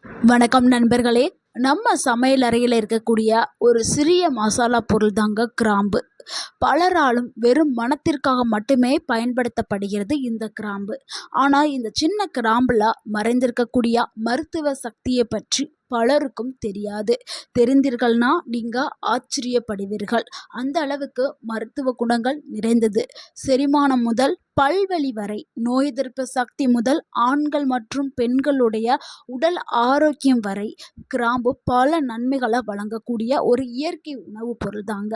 வணக்கம் நண்பர்களே. நம்ம சமையல் அறையில் இருக்கக்கூடிய ஒரு சிறிய மசாலா பொருள் தாங்க கிராம்பு. பலராலும் வெறும் மணத்திற்காக மட்டுமே பயன்படுத்தப்படுகிறது இந்த கிராம்பு. ஆனால் இந்த சின்ன கிராம்புல மறைந்திருக்கக்கூடிய மருத்துவ சக்தியை பற்றி பலருக்கும் தெரியாது. தெரிந்தீர்கள்னா நீங்க ஆச்சரியப்படுவீர்கள். அந்த அளவுக்கு மருத்துவ குணங்கள் நிறைந்தது. செரிமானம் முதல் பல்வலி வரை, நோய் எதிர்ப்பு சக்தி முதல் ஆண்கள் மற்றும் பெண்களுடைய உடல் ஆரோக்கியம் வரை கிராம்பு பல நன்மைகளை வழங்கக்கூடிய ஒரு இயற்கை உணவுப் பொருள் தாங்க.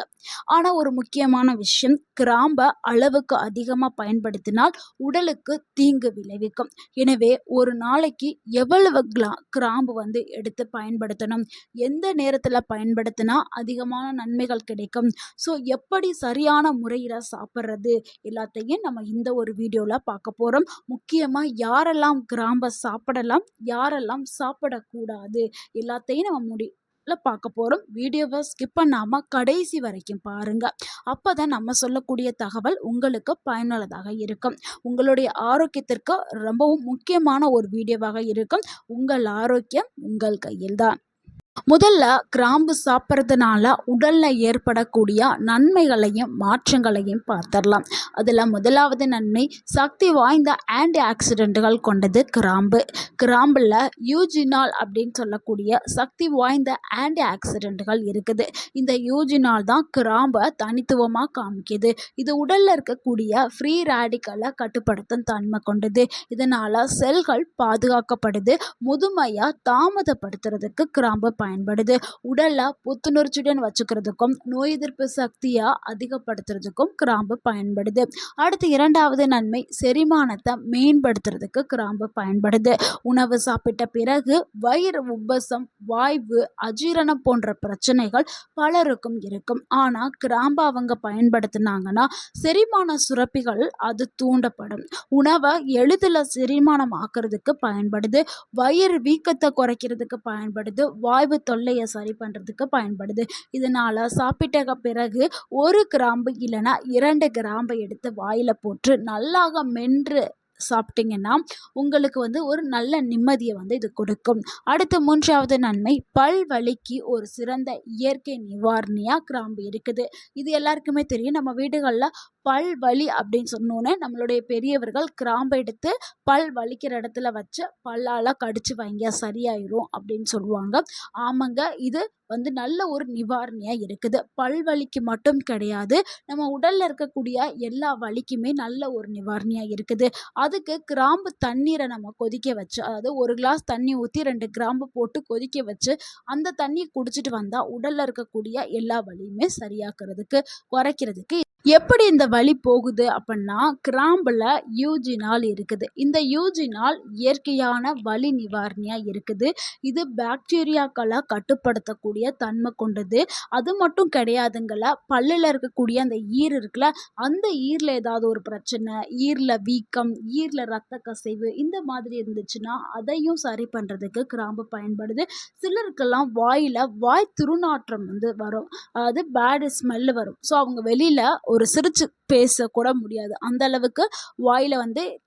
ஆனால் ஒரு முக்கியமான விஷயம், கிராம்பை அளவுக்கு அதிகமாக பயன்படுத்தினால் உடலுக்கு தீங்கு விளைவிக்கும். எனவே ஒரு நாளைக்கு எவ்வளவு கிராம்பு எடுத்து பயன்படுத்தணும், எந்த நேரத்தில் பயன்படுத்தினா அதிகமான நன்மைகள் கிடைக்கும், ஸோ எப்படி சரியான முறையில் சாப்பிட்றது எல்லாத்தையும் நம்ம இந்த ஒரு வீடியோவில் பார்க்க போகிறோம். முக்கியமாக யாரெல்லாம் கிராம்பை சாப்பிடலாம், யாரெல்லாம் சாப்பிடக்கூடாது எல்லாத்தையும் நம்ம பார்க்க போகிறோம். வீடியோவை ஸ்கிப் பண்ணாமல் கடைசி வரைக்கும் பாருங்கள். அப்போ தான் நம்ம சொல்லக்கூடிய தகவல் உங்களுக்கு பயனுள்ளதாக இருக்கும். உங்களுடைய ஆரோக்கியத்திற்கு ரொம்பவும் முக்கியமான ஒரு வீடியோவாக இருக்கும். உங்கள் ஆரோக்கியம் உங்கள் கையில்தான். முதல்ல கிராம்பு சாப்பிட்றதுனால உடலில் ஏற்படக்கூடிய நன்மைகளையும் மாற்றங்களையும் பார்த்துடலாம். அதில் முதலாவது நன்மை, சக்தி வாய்ந்த ஆன்டி ஆக்சிடென்ட்டுகள் கொண்டது கிராம்பு. கிராம்பில் யூஜினால் அப்படின்னு சொல்லக்கூடிய சக்தி வாய்ந்த ஆன்டி ஆக்சிடென்ட்டுகள் இருக்குது. இந்த யூஜினால் தான் கிராம்பை தனித்துவமாக காமிக்குது. இது உடலில் இருக்கக்கூடிய ஃப்ரீ ரேடிக்கலை கட்டுப்படுத்தும் தன்மை கொண்டது. இதனால் செல்கள் பாதுகாக்கப்படுது. முதுமையை தாமதப்படுத்துறதுக்கு கிராம்பு பயன்படுது. உடல்ல புத்துணர்ச்சியுடன் வச்சுக்கிறதுக்கும் நோய் எதிர்ப்பு சக்தியை அதிகப்படுத்துறதுக்கும் கிராம்பு பயன்படுது. அடுத்து இரண்டாவது நன்மை, செரிமானத்தை மேம்படுத்துறதுக்கு கிராம்பு பயன்படுது. உணவு சாப்பிட்ட பிறகு வயிறு உப்பசம், வாய்வு, அஜீரணம் போன்ற பிரச்சனைகள் பலருக்கும் இருக்கும். ஆனால் கிராம்பு அவங்க பயன்படுத்தினாங்கன்னா செரிமான சுரப்பிகள் அது தூண்டப்படும். உணவை எளிதில் செரிமானம் ஆக்கிறதுக்கு பயன்படுது. வயிறு வீக்கத்தை குறைக்கிறதுக்கு பயன்படுது. வாய்வு தொல்லையை சரி பண்ணுறதுக்கு பயன்படுது. இதனால் சாப்பிட்ட பிறகு 1 கிராம்பு இல்லைன்னா 2 கிராம்பை எடுத்து வாயில் போட்டு நல்லாக மென்று சாப்பிட்டீங்கன்னா உங்களுக்கு ஒரு நல்ல நிம்மதியை இது கொடுக்கும். அடுத்து மூன்றாவது நன்மை, பல் வலிக்கு ஒரு சிறந்த இயற்கை நிவாரணியாக கிராம்பு இருக்குது. இது எல்லாருக்குமே தெரியும். நம்ம வீடுகளில் பல் வலி அப்படின்னு சொன்னோன்னே நம்மளுடைய பெரியவர்கள் கிராம்பை எடுத்து பல் வலிக்கிற இடத்துல வச்சு பல்லால் கடிச்சு வைங்க சரியாயிரும் அப்படின்னு சொல்லுவாங்க. ஆமாங்க, இது நல்ல ஒரு நிவாரணியாக இருக்குது. பல் வலிக்கு மட்டும் கிடையாது, நம்ம உடலில் இருக்கக்கூடிய எல்லா வலிக்குமே நல்ல ஒரு நிவாரணியாக இருக்குது. அதுக்கு கிராம்பு தண்ணீரை நம்ம கொதிக்க வச்சு, அதாவது 1 கிளாஸ் தண்ணி ஊற்றி 2 கிராம்பு போட்டு கொதிக்க வச்சு அந்த தண்ணியை குடிச்சிட்டு வந்தால் உடலில் இருக்கக்கூடிய எல்லா வலியுமே சரியாக்குறதுக்கு, குறைக்கிறதுக்கு. எப்படி இந்த வலி போகுது அப்படின்னா, கிராம்பில் யூஜினால் இருக்குது. இந்த யூஜினால் இயற்கையான வலி நிவாரணியாக இருக்குது. இது பாக்டீரியாக்களை கட்டுப்படுத்தக்கூடிய தன்மை கொண்டது. அது மட்டும் கிடையாதுங்கள, பல்லில் இருக்கக்கூடிய அந்த ஈர் இருக்குல்ல, அந்த ஈரில் ஏதாவது ஒரு பிரச்சனை, ஈரில் வீக்கம், ஈரில் ரத்த கசிவு இந்த மாதிரி இருந்துச்சுன்னா அதையும் சரி பண்ணுறதுக்கு கிராம்பு பயன்படுது. சிலருக்கெல்லாம் வாய் துர்நாற்றம் வரும், அதாவது பேடு ஸ்மெல்லு வரும். ஸோ அவங்க வெளியில் ஒரு சிரிச்சு பேசக்கூட முடியாது. அந்த அளவுக்கு வாயில்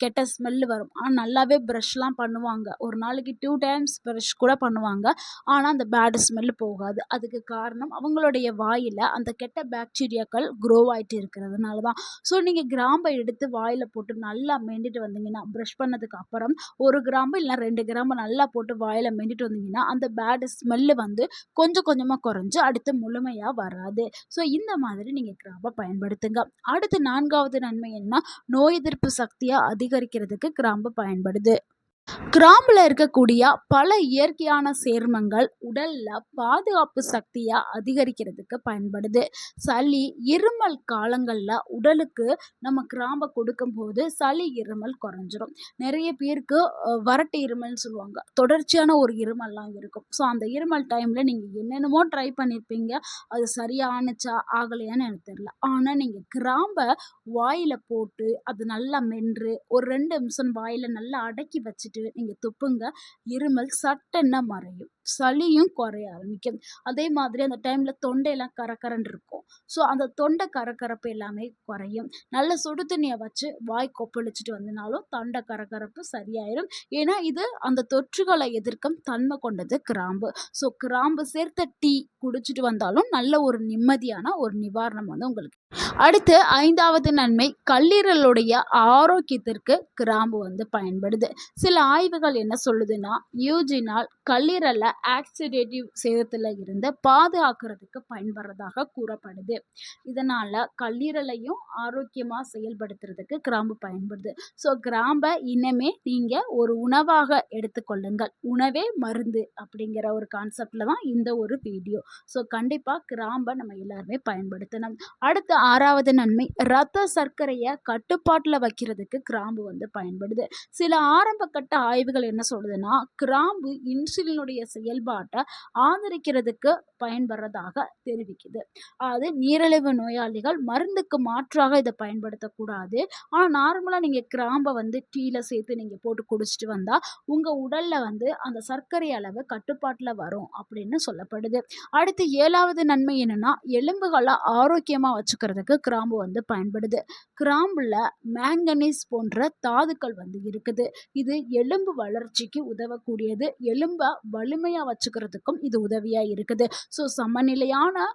கெட்ட ஸ்மெல்லு வரும். ஆனால் நல்லாவே ப்ரஷ்லாம் பண்ணுவாங்க. ஒரு நாளைக்கு 2 டைம்ஸ் ப்ரஷ் கூட பண்ணுவாங்க. ஆனால் அந்த பேடு ஸ்மெல்லு போகாது. அதுக்கு காரணம் அவங்களுடைய வாயில் அந்த கெட்ட பாக்டீரியாக்கள் க்ரோ ஆகிட்டு இருக்கிறதுனால தான். ஸோ நீங்கள் கிராம்பை எடுத்து வாயில் போட்டு நல்லா மெண்டிட்டு வந்தீங்கன்னா, ப்ரஷ் பண்ணதுக்கு அப்புறம் 1 கிராம்பு இல்லை 2 கிராம்பு நல்லா போட்டு வாயில் மெண்டிட்டு வந்தீங்கன்னா அந்த பேடு ஸ்மெல்லு கொஞ்சம் கொஞ்சமாக குறைஞ்சு அடுத்து முழுமையாக வராது. ஸோ இந்த மாதிரி நீங்கள் கிராம்பை பயன்படுத்துங்க. அடுத்து 4வது நன்மை என்ன, நோய் எதிர்ப்பு சக்தியை அதிகரிக்கிறதுக்கு கிராம்பு பயன்படுது. கிராம்பில் இருக்கக்கூடிய பல இயற்கையான சேர்மங்கள் உடல்ல பாதுகாப்பு சக்தியை அதிகரிக்கிறதுக்கு பயன்படுது. சளி, இருமல் காலங்களில் உடலுக்கு நம்ம கிராம்பை கொடுக்கும்போது சளி, இருமல் குறைஞ்சிரும். நிறைய பேருக்கு வறட்டு இருமல்னு சொல்லுவாங்க, தொடர்ச்சியான ஒரு இருமல்லாம் இருக்கும். ஸோ அந்த இருமல் டைமில் நீங்கள் என்னென்னமோ ட்ரை பண்ணியிருப்பீங்க, அது சரியானுச்சா ஆகலையான்னு எனக்கு தெரியல. ஆனால் நீங்கள் கிராம்பை வாயில் போட்டு அது நல்லா மென்று ஒரு 2 நிமிஷம் வாயில் நல்லா அடக்கி வச்சுட்டு நீங்கள் துப்புங்க, இருமல் சட்டென மறையும். சளியும் குறைய ஆரம்பிக்கும். அதே மாதிரி அந்த டைம்ல தொண்டையெல்லாம் கரகரன்னு இருக்கும். ஸோ அந்த தொண்டை கரகரப்பு எல்லாமே குறையும். நல்ல சுடு தண்ணிய வச்சு வாய் கொப்பளிச்சுட்டு வந்தனாலும் தொண்டை கரகரப்பு சரியாயிரும். ஏன்னா, இது அந்த தொற்றுகள எதிர்க்கும் தன்மை கொண்டது கிராம்பு. ஸோ கிராம்பு சேர்த்த டீ குடிச்சிட்டு வந்தாலும் நல்ல ஒரு நிம்மதியான ஒரு நிவாரணம் வந்து உங்களுக்கு. அடுத்து 5வது நன்மை, கல்லீரலுடைய ஆரோக்கியத்திற்கு கிராம்பு வந்து பயன்படுது. சில ஆய்வுகள் என்ன சொல்லுதுன்னா, யூஜினால் கல்லீரல ஆக்சிடேட்டிவ் சேதத்துல இருந்து பாதுகாக்கிறதுக்கு பயன்படுறதாக கூறப்படுது. இதனால கல்லீரலையும் ஆரோக்கியமா செயல்படுத்துறதுக்கு கிராம்பு பயன்படுது. ஸோ கிராம்ப இனிமே நீங்க ஒரு உணவாக எடுத்துக்கொள்ளுங்கள். உணவே மருந்து அப்படிங்கிற ஒரு கான்செப்ட்ல தான் இந்த ஒரு வீடியோ. ஸோ கண்டிப்பா கிராம்ப நம்ம எல்லாருமே பயன்படுத்தணும். அடுத்து 6வது நன்மை, இரத்த சர்க்கரைய கட்டுப்பாட்டுல வைக்கிறதுக்கு கிராம்பு வந்து பயன்படுது. சில ஆரம்ப கட்ட ஆய்வுகள் என்ன சொல்லுதுன்னா, கிராம்பு இன்சுலினுடைய செயல்பாட்ட ஆதரிக்கிறதுக்கு பயன்படுறதாக தெரிவிக்குது. அதாவது நீரிழிவு நோயாளிகள் மருந்துக்கு மாற்றாக இத பயன்படுத்தக்கூடாது. ஆனா நார்மலா நீங்க கிராம்ப வந்து டீல சேர்த்து நீங்க போட்டு குடிச்சிட்டு வந்தா, உங்க உடல்ல வந்து அந்த சர்க்கரை அளவு கட்டுப்பாட்டுல வரும் அப்படின்னு சொல்லப்படுது. அடுத்து 7வது நன்மை என்னன்னா, எலும்புகள ஆரோக்கியமா வச்சுக்கிறதுக்கு கிராம்பு வந்து பயன்படுது. கிராம்புல மேங்கனீஸ் போன்ற தாதுக்கள் வந்து இருக்குது. இது எலும்பு வளர்ச்சிக்கு உதவக்கூடியது. எலும்ப வலிமையா வச்சுக்கிறதுக்கும் இது உதவியா இருக்குது. ஸோ சமநிலையான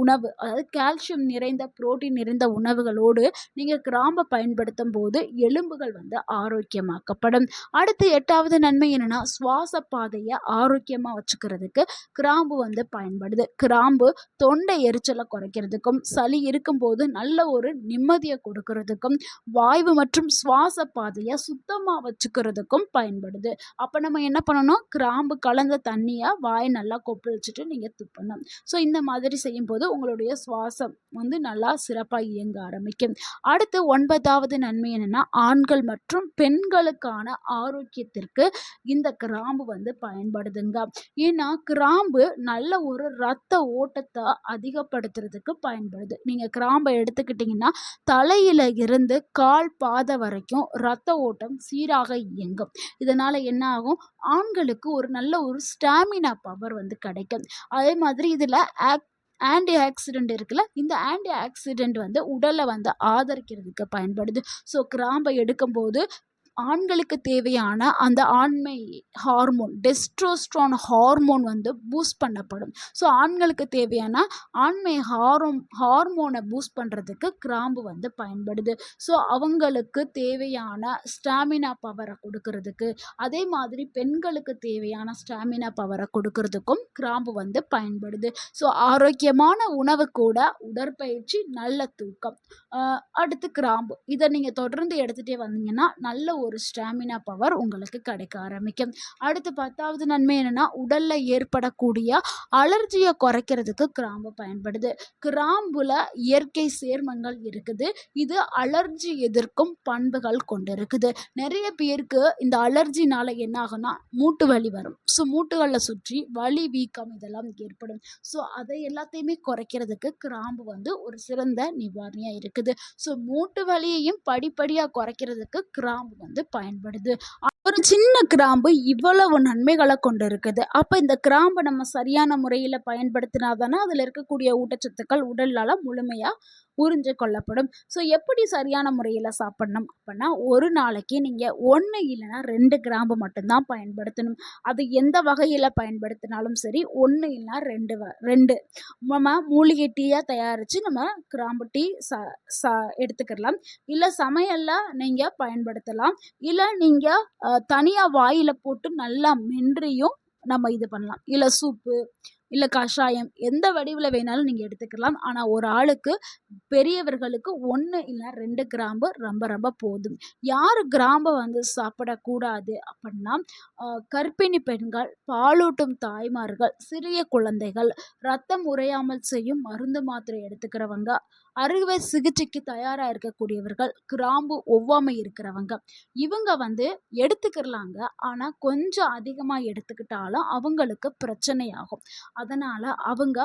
உணவு, அதாவது கால்சியம் நிறைந்த, புரோட்டீன் நிறைந்த உணவுகளோடு நீங்க கிராம்ப பயன்படுத்தும்போது எலும்புகள் வந்து ஆரோக்கியமாக்கப்படும். அடுத்து 8வது நன்மை என்னன்னா, சுவாச பாதைய ஆரோக்கியமா வச்சுக்கிறதுக்கு கிராம்பு வந்து பயன்படுது. கிராம்பு தொண்டை எரிச்சலை குறைக்கிறதுக்கும், சளி இருக்கும்போது நல்ல ஒரு நிம்மதியை கொடுக்கறதுக்கும், வாய்வு மற்றும் சுவாச பாதையை சுத்தமாக வச்சுக்கிறதுக்கும் பயன்படுது. அப்போ நம்ம என்ன பண்ணணும், கிராம்பு கலந்த தண்ணியை வாய் நல்லா கொப்பளிச்சுட்டு நீங்கள் துப்பணும். ஸோ இந்த மாதிரி செய்யும்போது உங்களுடைய சுவாசம் வந்து நல்லா சிறப்பாக இயங்க ஆரம்பிக்கும். அடுத்து 9வது நன்மை என்னன்னா, ஆண்கள் மற்றும் பெண்களுக்கான ஆரோக்கியத்திற்கு இந்த கிராம்பு வந்து பயன்படுதுங்க. ஏன்னா கிராம்பு நல்ல ஒரு ரத்த ஓட்டத்தை அதிகப்படுத்துறதுக்கு பயன்படுது. நீங்க கிராம்பை எடுத்துக்கிட்டீங்கன்னா, தலையில இருந்து கால் பாதம் வரைக்கும் ரத்த ஓட்டம் சீராக இயங்கும். இதனால என்ன ஆகும், ஆண்களுக்கு ஒரு நல்ல ஒரு ஸ்டாமினா பவர் வந்து கிடைக்கும். அதே மாதிரி இதுல ஆன்டி ஆக்சிடென்ட் இருக்குல்ல, இந்த ஆன்டி ஆக்சிடென்ட் வந்து உடலை வந்து ஆதரிக்கிறதுக்கு பயன்படுது. ஸோ கிராம்பை எடுக்கும்போது ஆண்களுக்கு தேவையான அந்த ஆண்மை ஹார்மோன், டெஸ்டோஸ்டெரான் ஹார்மோன் வந்து பூஸ்ட் பண்ணப்படும். ஸோ ஆண்களுக்கு தேவையான ஆண்மை ஹார்மோனை பூஸ்ட் பண்ணுறதுக்கு கிராம்பு வந்து பயன்படுது. ஸோ அவங்களுக்கு தேவையான ஸ்டாமினா பவரை கொடுக்கறதுக்கு, அதே மாதிரி பெண்களுக்கு தேவையான ஸ்டாமினா பவரை கொடுக்கறதுக்கும் கிராம்பு வந்து பயன்படுது. ஸோ ஆரோக்கியமான உணவு கூட உடற்பயிற்சி, நல்ல தூக்கம், அடுத்து கிராம்பு, இதை நீங்கள் தொடர்ந்து எடுத்துகிட்டே வந்தீங்கன்னா நல்ல ஒரு ஸ்டாமினா பவர் உங்களுக்கு கிடைக்க ஆரம்பிக்கும். அடுத்து 10வது நன்மை என்னன்னா, உடல்ல ஏற்படக்கூடிய அலர்ஜியை குறைக்கிறதுக்கு கிராம்பு பயன்படுது. கிராம்புல இயற்கை சேர்மங்கள் இருக்குது. இது அலர்ஜி எதிர்க்கும் பண்புகள் கொண்டிருக்குது. நிறைய பேருக்கு இந்த அலர்ஜினால என்ன ஆகும்னா, மூட்டு வலி வரும். ஸோ மூட்டுகளில் சுற்றி வலி, வீக்கம் இதெல்லாம் ஏற்படும். ஸோ அதை எல்லாத்தையுமே குறைக்கிறதுக்கு கிராம்பு வந்து ஒரு சிறந்த நிவாரணியாக இருக்குது. ஸோ மூட்டு வலியையும் படிப்படியாக குறைக்கிறதுக்கு கிராம்பு வந்து பயன்படுது. ஒரு சின்ன கிராம்பு இவ்வளவு நன்மைகளை கொண்டு இருக்குது. அப்போ இந்த கிராம்பை நம்ம சரியான முறையில் பயன்படுத்தினா தானே அதில் இருக்கக்கூடிய ஊட்டச்சத்துக்கள் உடலால் முழுமையாக உறிஞ்சு கொள்ளப்படும். ஸோ எப்படி சரியான முறையில் சாப்பிடணும் அப்படின்னா, ஒரு நாளைக்கு நீங்கள் 1 இல்லைன்னா 2 கிராம்பு மட்டும்தான் பயன்படுத்தணும். அது எந்த வகையில் பயன்படுத்தினாலும் சரி, 1 இல்லைன்னா 2 நம்ம மூலிகை டீயாக தயாரித்து நம்ம கிராம்பு டீ எடுத்துக்கலாம். இல்லை சமையலில் நீங்கள் பயன்படுத்தலாம். இல்லை நீங்கள் தனியாக வாயில் போட்டு நல்லா மென்றியும் நம்ம இது பண்ணலாம். இல்லை சூப்பு, இல்லை கஷாயம், எந்த வடிவில் வேணாலும் நீங்கள் எடுத்துக்கலாம். ஆனால் ஒரு ஆளுக்கு, பெரியவர்களுக்கு 1 இல்லை 2 கிராம்பு ரொம்ப ரொம்ப போதும். யார் கிராம்பை வந்து சாப்பிடக்கூடாது அப்படின்னா, கர்ப்பிணி பெண்கள், பாலூட்டும் தாய்மார்கள், சிறிய குழந்தைகள், ரத்தம் உறையாமல் செய்யும் மருந்து மாத்திரை எடுத்துக்கிறவங்க, அறுவை சிகிச்சைக்கு தயாராக இருக்கக்கூடியவர்கள், கிராம்பு ஒவ்வாமை இருக்கிறவங்க, இவங்க வந்து எடுத்துக்கிறலாங்க. ஆனால் கொஞ்சம் அதிகமாக எடுத்துக்கிட்டாலும் அவங்களுக்கு பிரச்சனையாகும். அதனால் அவங்க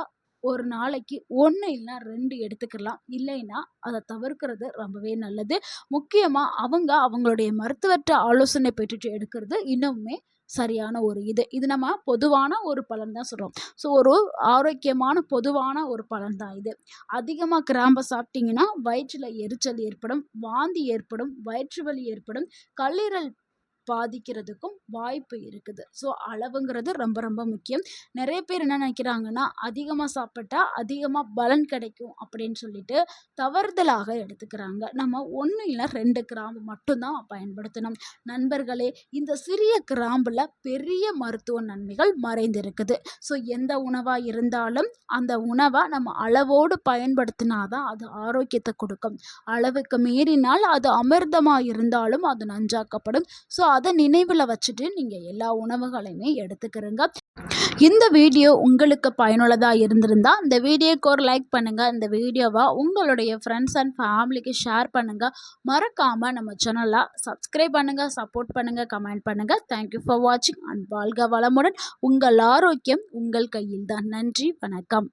ஒரு நாளைக்கு 1 இல்லைனா 2 எடுத்துக்கலாம். இல்லைன்னா அதை தவிர்க்கிறது ரொம்பவே நல்லது. முக்கியமாக அவங்களுடைய மருத்துவர்கிட்ட ஆலோசனை பெற்றுட்டு எடுக்கிறது இன்னுமே சரியான ஒரு இது நம்ம பொதுவான ஒரு பலன் தான் சொல்கிறோம். ஸோ ஒரு ஆரோக்கியமான பொதுவான ஒரு பலன் தான் இது. அதிகமாக கிராம்பை சாப்பிட்டிங்கன்னா வயிற்றில் எரிச்சல் ஏற்படும், வாந்தி ஏற்படும், வயிற்று வலி ஏற்படும், கல்லீரல் பாதிக்கிறதுக்கும் வாய்ப்பு இருக்குது. ஸோ அளவுங்கிறது ரொம்ப ரொம்ப முக்கியம். நிறைய பேர் என்ன நினைக்கிறாங்கன்னா, அதிகமாக சாப்பிட்டா அதிகமாக பலன் கிடைக்கும் அப்படின்னு சொல்லிட்டு தவறுதலாக எடுத்துக்கிறாங்க. நம்ம 1 இல்ல 2 கிராம்பு மட்டும்தான் பயன்படுத்தணும். நண்பர்களே, இந்த சிறிய கிராம்புல பெரிய மருத்துவ நன்மைகள் மறைந்திருக்குது. ஸோ எந்த உணவாக இருந்தாலும் அந்த உணவை நம்ம அளவோடு பயன்படுத்தினா தான் அது ஆரோக்கியத்தை கொடுக்கும். அளவுக்கு மீறினால் அது அமிர்தமாக இருந்தாலும் அது நஞ்சாக்கப்படும். ஸோ அதை நினைவில் வச்சுட்டு நீங்கள் எல்லா உணவுகளையுமே எடுத்துக்கிறங்க. இந்த வீடியோ உங்களுக்கு பயனுள்ளதாக இருந்திருந்தா இந்த வீடியோக்கு ஒரு லைக் பண்ணுங்கள். இந்த வீடியோவை உங்களுடைய ஃப்ரெண்ட்ஸ் அண்ட் ஃபேமிலிக்கு ஷேர் பண்ணுங்கள். மறக்காமல் நம்ம சேனலை சப்ஸ்கிரைப் பண்ணுங்கள், சப்போர்ட் பண்ணுங்கள், கமெண்ட் பண்ணுங்கள். தேங்க்யூ ஃபார் வாட்சிங் அண்ட் வாழ்க வளமுடன். உங்கள் ஆரோக்கியம் உங்கள் கையில் தான். நன்றி, வணக்கம்.